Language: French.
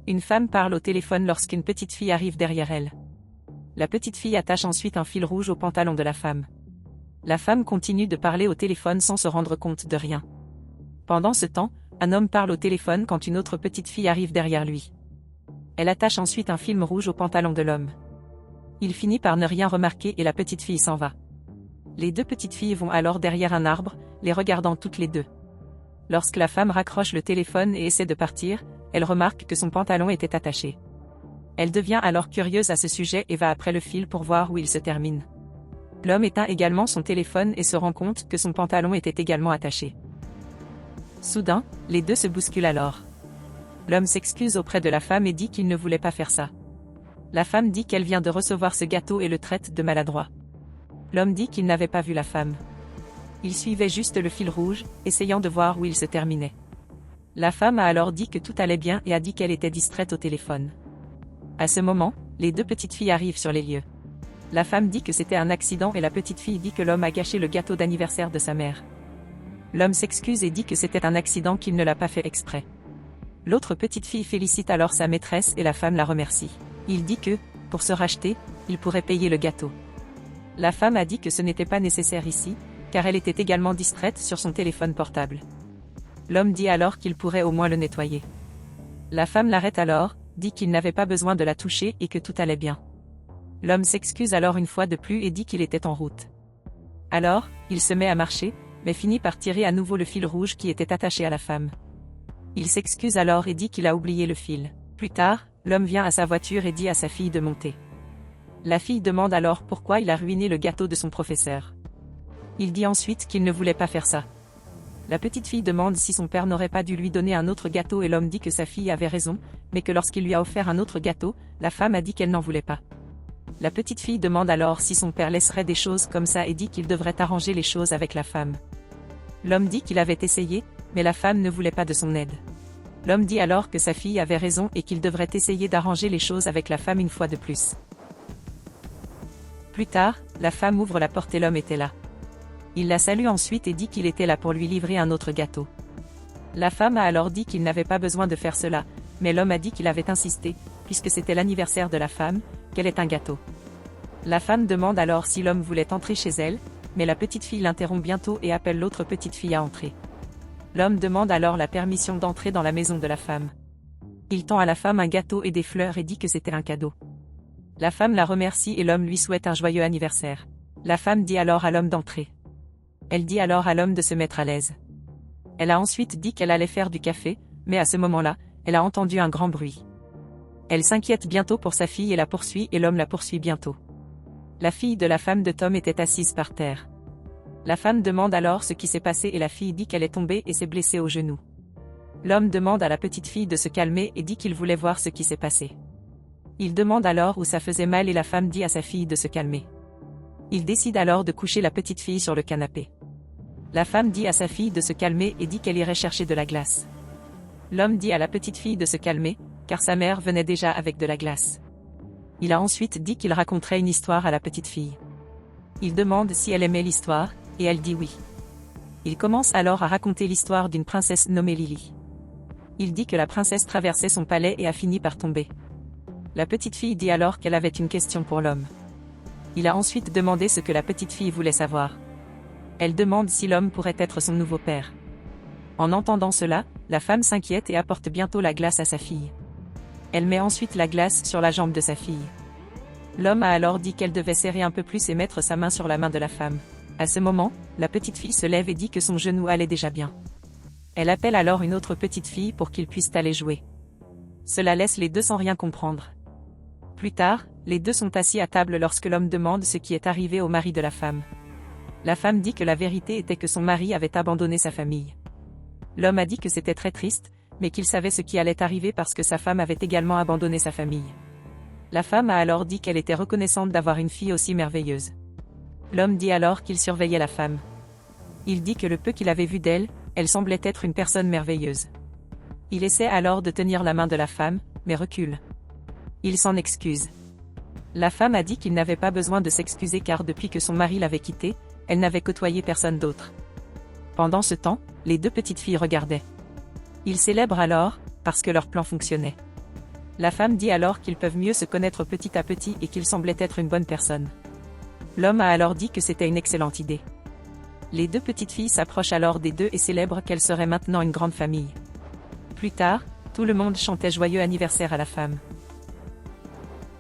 Une femme parle au téléphone lorsqu'une petite fille arrive derrière elle. La petite fille attache ensuite un fil rouge au pantalon de la femme. La femme continue de parler au téléphone sans se rendre compte de rien. Pendant ce temps, un homme parle au téléphone quand une autre petite fille arrive derrière lui. Elle attache ensuite un film rouge au pantalon de l'homme. Il finit par ne rien remarquer et la petite fille s'en va. Les deux petites filles vont alors derrière un arbre, les regardant toutes les deux. Lorsque la femme raccroche le téléphone et essaie de partir, elle remarque que son pantalon était attaché. Elle devient alors curieuse à ce sujet et va après le fil pour voir où il se termine. L'homme éteint également son téléphone et se rend compte que son pantalon était également attaché. Soudain, les deux se bousculent alors. L'homme s'excuse auprès de la femme et dit qu'il ne voulait pas faire ça. La femme dit qu'elle vient de recevoir ce gâteau et le traite de maladroit. L'homme dit qu'il n'avait pas vu la femme. Il suivait juste le fil rouge, essayant de voir où il se terminait. La femme a alors dit que tout allait bien et a dit qu'elle était distraite au téléphone. À ce moment, les deux petites filles arrivent sur les lieux. La femme dit que c'était un accident et la petite fille dit que l'homme a gâché le gâteau d'anniversaire de sa mère. L'homme s'excuse et dit que c'était un accident qu'il ne l'a pas fait exprès. L'autre petite fille félicite alors sa maîtresse et la femme la remercie. Il dit que, pour se racheter, il pourrait payer le gâteau. La femme a dit que ce n'était pas nécessaire ici, car elle était également distraite sur son téléphone portable. L'homme dit alors qu'il pourrait au moins le nettoyer. La femme l'arrête alors, dit qu'il n'avait pas besoin de la toucher et que tout allait bien. L'homme s'excuse alors une fois de plus et dit qu'il était en route. Alors, il se met à marcher, mais finit par tirer à nouveau le fil rouge qui était attaché à la femme. Il s'excuse alors et dit qu'il a oublié le fil. Plus tard, l'homme vient à sa voiture et dit à sa fille de monter. La fille demande alors pourquoi il a ruiné le gâteau de son professeur. Il dit ensuite qu'il ne voulait pas faire ça. La petite fille demande si son père n'aurait pas dû lui donner un autre gâteau et l'homme dit que sa fille avait raison, mais que lorsqu'il lui a offert un autre gâteau, la femme a dit qu'elle n'en voulait pas. La petite fille demande alors si son père laisserait des choses comme ça et dit qu'il devrait arranger les choses avec la femme. L'homme dit qu'il avait essayé, mais la femme ne voulait pas de son aide. L'homme dit alors que sa fille avait raison et qu'il devrait essayer d'arranger les choses avec la femme une fois de plus. Plus tard, la femme ouvre la porte et l'homme était là. Il la salue ensuite et dit qu'il était là pour lui livrer un autre gâteau. La femme a alors dit qu'il n'avait pas besoin de faire cela, mais l'homme a dit qu'il avait insisté, puisque c'était l'anniversaire de la femme, qu'elle ait un gâteau. La femme demande alors si l'homme voulait entrer chez elle, mais la petite fille l'interrompt bientôt et appelle l'autre petite fille à entrer. L'homme demande alors la permission d'entrer dans la maison de la femme. Il tend à la femme un gâteau et des fleurs et dit que c'était un cadeau. La femme la remercie et l'homme lui souhaite un joyeux anniversaire. La femme dit alors à l'homme d'entrer. Elle dit alors à l'homme de se mettre à l'aise. Elle a ensuite dit qu'elle allait faire du café, mais à ce moment-là, elle a entendu un grand bruit. Elle s'inquiète bientôt pour sa fille et la poursuit et l'homme la poursuit bientôt. La fille de la femme de Tom était assise par terre. La femme demande alors ce qui s'est passé et la fille dit qu'elle est tombée et s'est blessée au genou. L'homme demande à la petite fille de se calmer et dit qu'il voulait voir ce qui s'est passé. Il demande alors où ça faisait mal et la femme dit à sa fille de se calmer. Il décide alors de coucher la petite fille sur le canapé. La femme dit à sa fille de se calmer et dit qu'elle irait chercher de la glace. L'homme dit à la petite fille de se calmer, car sa mère venait déjà avec de la glace. Il a ensuite dit qu'il raconterait une histoire à la petite fille. Il demande si elle aimait l'histoire, et elle dit oui. Il commence alors à raconter l'histoire d'une princesse nommée Lily. Il dit que la princesse traversait son palais et a fini par tomber. La petite fille dit alors qu'elle avait une question pour l'homme. Il a ensuite demandé ce que la petite fille voulait savoir. Elle demande si l'homme pourrait être son nouveau père. En entendant cela, la femme s'inquiète et apporte bientôt la glace à sa fille. Elle met ensuite la glace sur la jambe de sa fille. L'homme a alors dit qu'elle devait serrer un peu plus et mettre sa main sur la main de la femme. À ce moment, la petite fille se lève et dit que son genou allait déjà bien. Elle appelle alors une autre petite fille pour qu'ils puissent aller jouer. Cela laisse les deux sans rien comprendre. Plus tard, les deux sont assis à table lorsque l'homme demande ce qui est arrivé au mari de la femme. La femme dit que la vérité était que son mari avait abandonné sa famille. L'homme a dit que c'était très triste, mais qu'il savait ce qui allait arriver parce que sa femme avait également abandonné sa famille. La femme a alors dit qu'elle était reconnaissante d'avoir une fille aussi merveilleuse. L'homme dit alors qu'il surveillait la femme. Il dit que le peu qu'il avait vu d'elle, elle semblait être une personne merveilleuse. Il essaie alors de tenir la main de la femme, mais recule. Il s'en excuse. La femme a dit qu'il n'avait pas besoin de s'excuser car depuis que son mari l'avait quittée, elle n'avait côtoyé personne d'autre. Pendant ce temps, les deux petites filles regardaient. Ils célèbrent alors, parce que leur plan fonctionnait. La femme dit alors qu'ils peuvent mieux se connaître petit à petit et qu'il semblait être une bonne personne. L'homme a alors dit que c'était une excellente idée. Les deux petites filles s'approchent alors des deux et célèbrent qu'elles seraient maintenant une grande famille. Plus tard, tout le monde chantait joyeux anniversaire à la femme.